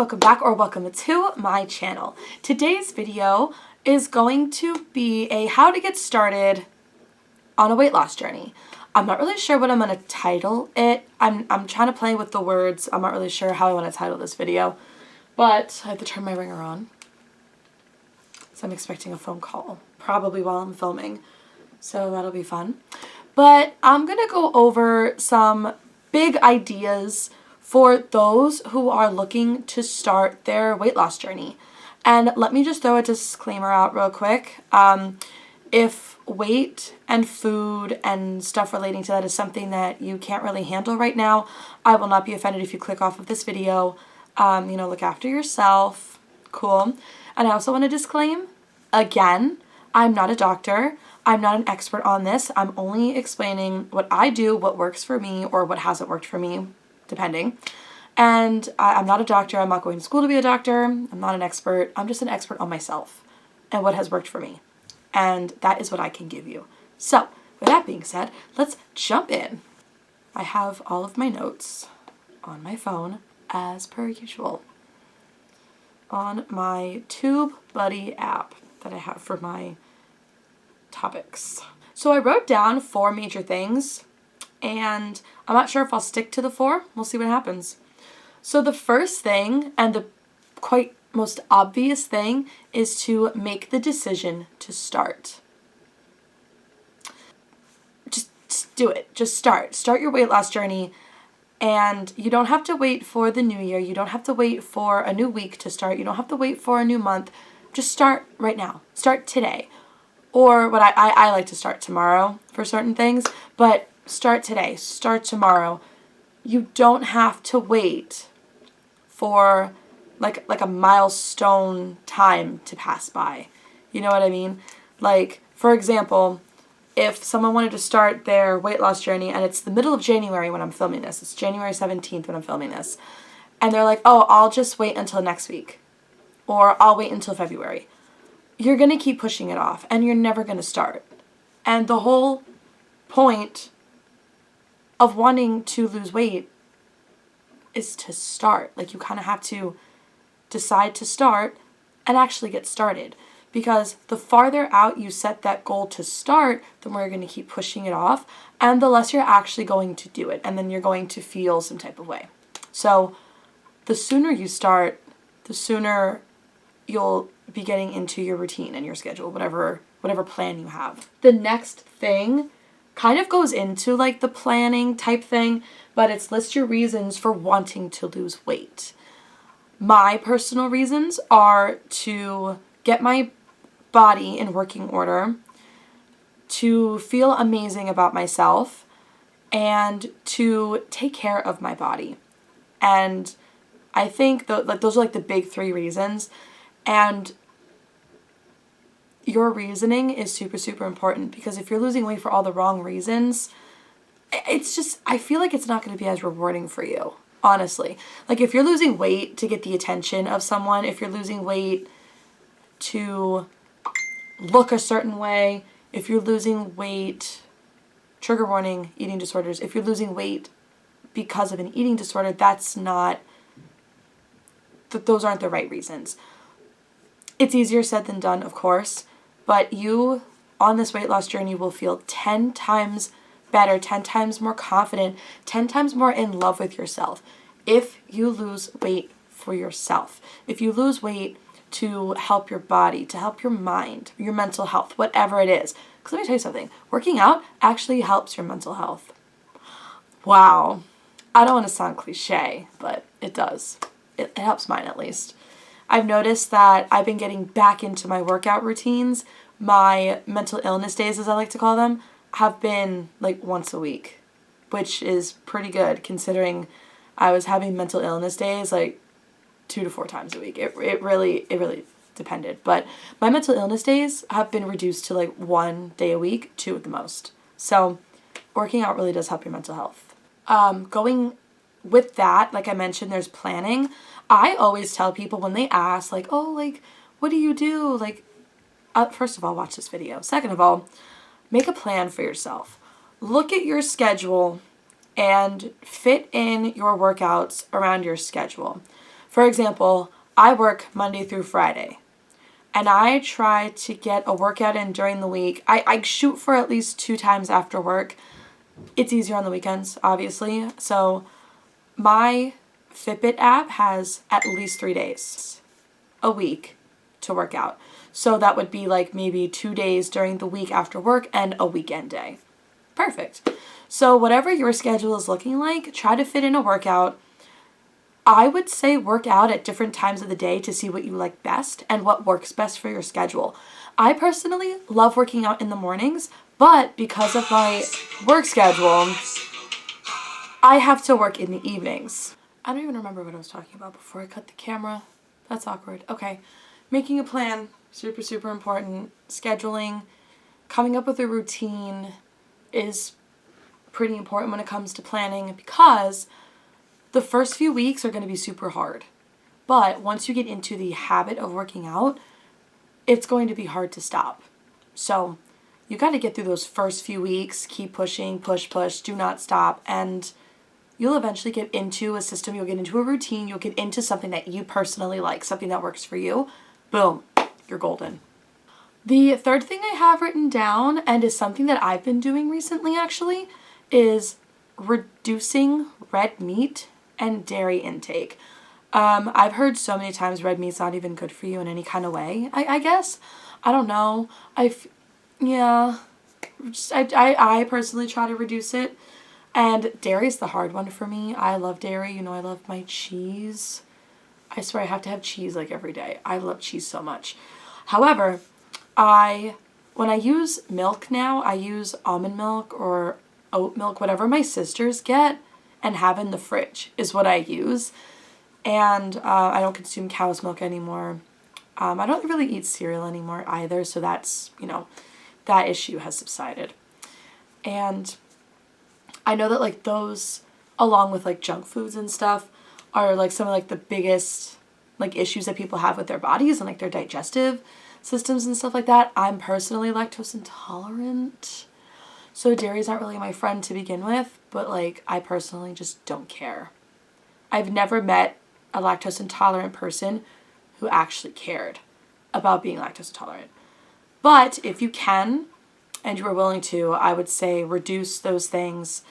welcome back or welcome to my channel. Today's video is going to be a how to get started on a weight loss journey. I'm not really sure what I'm going to title it. I'm trying to play with the words. I'm not really sure how I want to title this video, but I have to turn my ringer on. So I'm expecting a phone call, probably while I'm filming. So that'll be fun. But I'm going to go over some big ideas for those who are looking to start their weight loss journey. And let me just throw a disclaimer out real quick. If weight and food and stuff relating to that is something that you can't really handle right now, I will not be offended if you click off of this video. Look after yourself. Cool. And I also want to disclaim, again, I'm not a doctor. I'm not an expert on this. I'm only explaining what I do, what works for me, or what hasn't worked for me, depending. And I'm not a doctor. I'm not going to school to be a doctor. I'm not an expert. I'm just an expert on myself and what has worked for me. And that is what I can give you. So, with that being said, let's jump in. I have all of my notes on my phone, as per usual, on my TubeBuddy app that I have for my topics. So I wrote down 4 major things, and I'm not sure if I'll stick to the 4. We'll see what happens. So the first thing, and the quite most obvious thing, is to make the decision to start. Just do it. Just start. Start your weight loss journey. And you don't have to wait for the new year. You don't have to wait for a new week to start. You don't have to wait for a new month. Just start right now. Start today. Or what I like to start tomorrow for certain things. But start today. Start tomorrow. You don't have to wait for like a milestone time to pass by. You know what I mean? Like, for example, if someone wanted to start their weight loss journey and it's the middle of January when I'm filming this, it's January 17th when I'm filming this, and they're like, oh, I'll just wait until next week, or I'll wait until February. You're going to keep pushing it off, and you're never going to start. And the whole point of wanting to lose weight is to start. Like, you kind of have to decide to start and actually get started. Because the farther out you set that goal to start, the more you're going to keep pushing it off, and the less you're actually going to do it, and then you're going to feel some type of way. So the sooner you start, the sooner you'll be getting into your routine and your schedule, whatever plan you have. The next thing kind of goes into like the planning type thing, but it's list your reasons for wanting to lose weight. My personal reasons are to get my body in working order, to feel amazing about myself, and to take care of my body. And I think those are like the big 3 reasons. And your reasoning is super, super important, because if you're losing weight for all the wrong reasons, it's just, I feel like it's not going to be as rewarding for you, honestly. Like, if you're losing weight to get the attention of someone, if you're losing weight to look a certain way, if you're losing weight, trigger warning, eating disorders, if you're losing weight because of an eating disorder, those aren't the right reasons. It's easier said than done, of course, but you on this weight loss journey will feel 10 times better, 10 times more confident, 10 times more in love with yourself if you lose weight for yourself. If you lose weight to help your body, to help your mind, your mental health, whatever it is. Because let me tell you something, working out actually helps your mental health. Wow. I don't want to sound cliche, but it does. It helps mine, at least. I've noticed that I've been getting back into my workout routines. My mental illness days, as I like to call them, have been like once a week, which is pretty good considering I was having mental illness days like 2 to 4 times a week. It really depended. But my mental illness days have been reduced to like 1 day a week, 2 at the most. So working out really does help your mental health. Going with that, like I mentioned, there's planning. I always tell people when they ask, like, oh, like, what do you do? Like, first of all, watch this video. Second of all, make a plan for yourself. Look at your schedule and fit in your workouts around your schedule. For example, I work Monday through Friday, and I try to get a workout in during the week. I shoot for at least 2 times after work. It's easier on the weekends, obviously. So my Fitbit app has at least 3 days a week to work out. So that would be like maybe 2 days during the week after work and a weekend day. Perfect. So whatever your schedule is looking like, try to fit in a workout. I would say work out at different times of the day to see what you like best and what works best for your schedule. I personally love working out in the mornings, but because of my work schedule, I have to work in the evenings. I don't even remember what I was talking about before I cut the camera. That's awkward. Okay. Making a plan, super, super important. Scheduling, coming up with a routine is pretty important when it comes to planning, because the first few weeks are going to be super hard. But once you get into the habit of working out, it's going to be hard to stop. So you got to get through those first few weeks, keep pushing, push, do not stop, and you'll eventually get into a system, you'll get into a routine, you'll get into something that you personally like, something that works for you. Boom, you're golden. The third thing I have written down, and is something that I've been doing recently actually, is reducing red meat and dairy intake. I've heard so many times red meat's not even good for you in any kind of way, I guess. I don't know. I personally try to reduce it. And dairy's the hard one for me. I love dairy. You know, I love my cheese. I swear I have to have cheese like every day. I love cheese so much. However, when I use milk now, I use almond milk or oat milk, whatever my sisters get and have in the fridge is what I use. And I don't consume cow's milk anymore. I don't really eat cereal anymore either, so that's, that issue has subsided. And I know that like those, along with like junk foods and stuff, are like some of like the biggest like issues that people have with their bodies and like their digestive systems and stuff like that. I'm personally lactose intolerant, so dairy's not really my friend to begin with, but like I personally just don't care. I've never met a lactose intolerant person who actually cared about being lactose intolerant. But if you can and you are willing to, I would say reduce those things.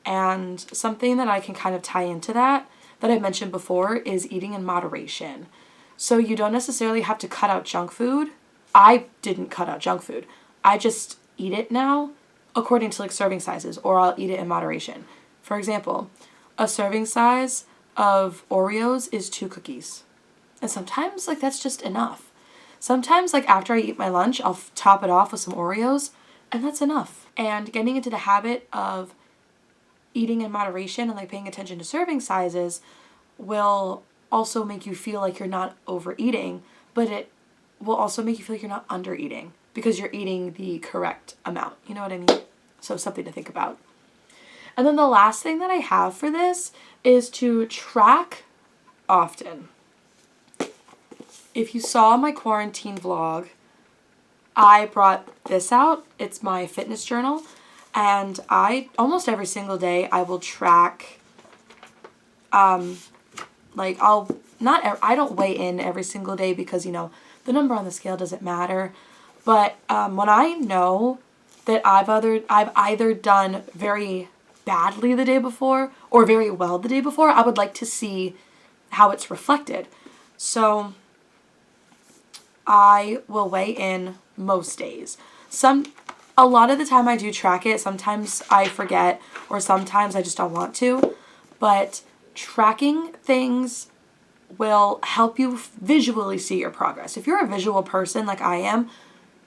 And something that I can kind of tie into that I mentioned before is eating in moderation. So you don't necessarily have to cut out junk food. I didn't cut out junk food. I just eat it now according to like serving sizes, or I'll eat it in moderation. For example, a serving size of Oreos is 2 cookies. And sometimes like that's just enough. Sometimes like after I eat my lunch, I'll top it off with some Oreos, and that's enough. And getting into the habit of eating in moderation and like paying attention to serving sizes will also make you feel like you're not overeating, but it will also make you feel like you're not undereating because you're eating the correct amount. You know what I mean? So something to think about. And then the last thing that I have for this is to track often. If you saw my quarantine vlog, I brought this out. It's my fitness journal. And almost every single day, I will track, I don't weigh in every single day because, the number on the scale doesn't matter. But when I know that I've either done very badly the day before or very well the day before, I would like to see how it's reflected. So I will weigh in most days. A lot of the time I do track it. Sometimes I forget, or sometimes I just don't want to. But tracking things will help you visually see your progress. If you're a visual person like I am,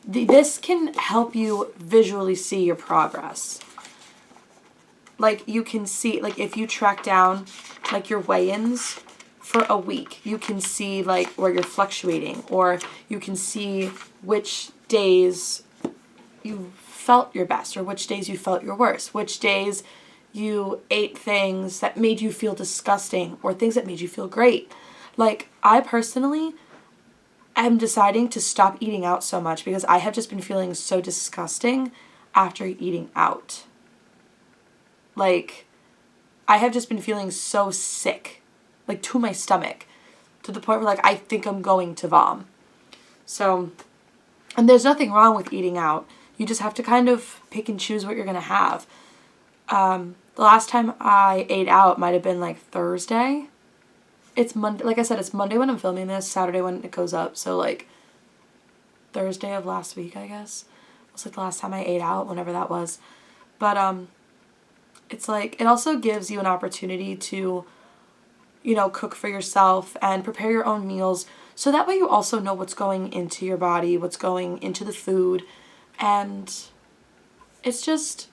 this can help you visually see your progress. Like you can see, like if you track down like your weigh-ins for a week, you can see like where you're fluctuating, or you can see which days you felt your best or which days you felt your worst, which days you ate things that made you feel disgusting or things that made you feel great. Like I personally am deciding to stop eating out so much because I have just been feeling so disgusting after eating out. Like I have just been feeling so sick, like to my stomach. to the point where, like, I think I'm going to vom. So, and there's nothing wrong with eating out. You just have to kind of pick and choose what you're going to have. The last time I ate out might have been, like, Thursday. It's Monday. Like I said, it's Monday when I'm filming this, Saturday when it goes up. So, like, Thursday of last week, I guess. It was, like, the last time I ate out, whenever that was. But, it's like, it also gives you an opportunity to, you know, cook for yourself and prepare your own meals. So that way you also know what's going into your body, what's going into the food. And it's just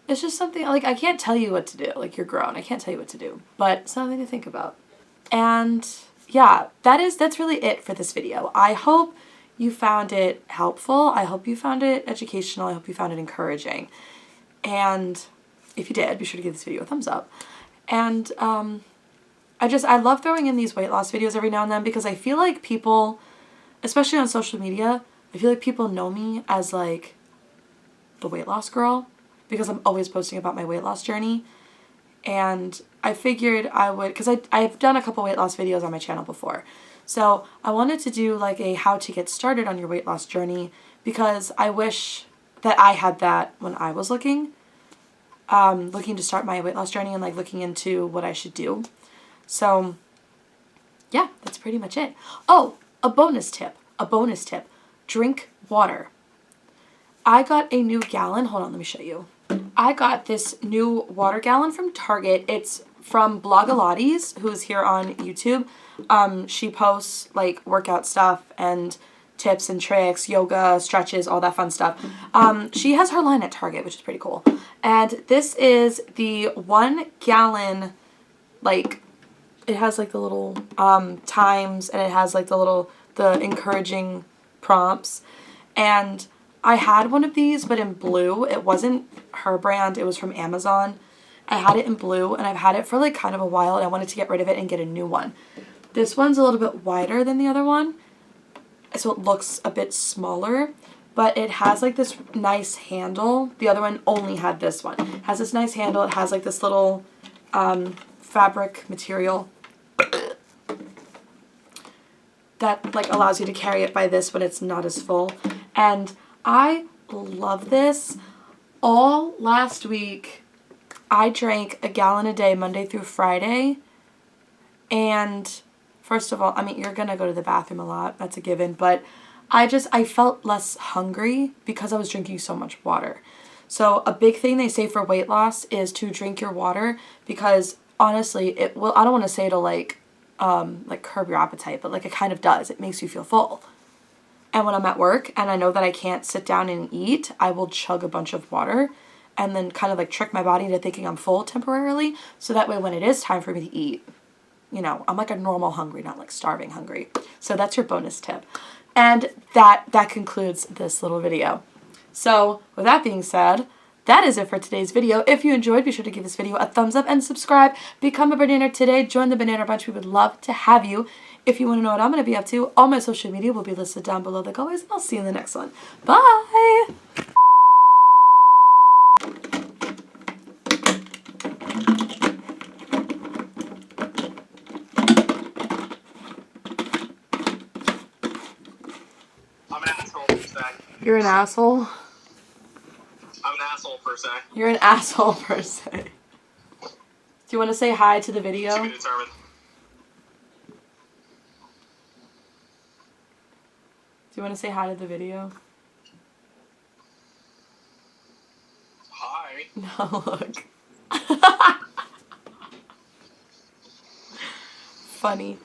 something, like, I can't tell you what to do. Like, you're grown. I can't tell you what to do. But something to think about. And yeah, that's really it for this video. I hope you found it helpful. I hope you found it educational. I hope you found it encouraging. And if you did, be sure to give this video a thumbs up. And I love throwing in these weight loss videos every now and then because I feel like people, especially on social media, I feel like people know me as, like, the weight loss girl because I'm always posting about my weight loss journey. And I figured I would, because I've done a couple weight loss videos on my channel before. So I wanted to do, like, a how to get started on your weight loss journey because I wish that I had that when I was looking to start my weight loss journey and, like, looking into what I should do. So yeah, that's pretty much it. Oh, a bonus tip. Drink water. I got a new gallon. Hold on, let me show you. I got this new water gallon from Target. It's from Blogilates, who's here on YouTube. She posts, like, workout stuff and tips and tricks, yoga, stretches, all that fun stuff. She has her line at Target, which is pretty cool. And this is the 1 gallon, like, it has, like, the little times, and it has, like, the encouraging prompts. And I had one of these, but in blue. It wasn't her brand. It was from Amazon. I had it in blue, and I've had it for, like, kind of a while, and I wanted to get rid of it and get a new one. This one's a little bit wider than the other one, so it looks a bit smaller, but it has, like, this nice handle. The other one only had this one. It has this nice handle. It has, like, this little fabric material that, like, allows you to carry it by this when it's not as full. And I love this. All last week, I drank a gallon a day, Monday through Friday. And first of all, I mean, you're going to go to the bathroom a lot. That's a given. But I felt less hungry because I was drinking so much water. So a big thing they say for weight loss is to drink your water because, honestly, I don't want to say it'll, like, curb your appetite, but, like, it kind of does. It makes you feel full. And when I'm at work and I know that I can't sit down and eat, I will chug a bunch of water and then kind of, like, trick my body into thinking I'm full temporarily. So that way when it is time for me to eat, you know, I'm like a normal hungry, not like starving hungry. So that's your bonus tip. And that concludes this little video. So with that being said, that is it for today's video. If you enjoyed, be sure to give this video a thumbs up and subscribe. Become a bananner today. Join the Bananner Bunch. We would love to have you. If you want to know what I'm going to be up to, all my social media will be listed down below like always. And I'll see you in the next one. Bye! I'm an asshole per se. You're an asshole? I'm an asshole per se. You're an asshole per se. Do you want to say hi to the video? To be determined. Do you want to say hi to the video? Hi. No, look. Funny.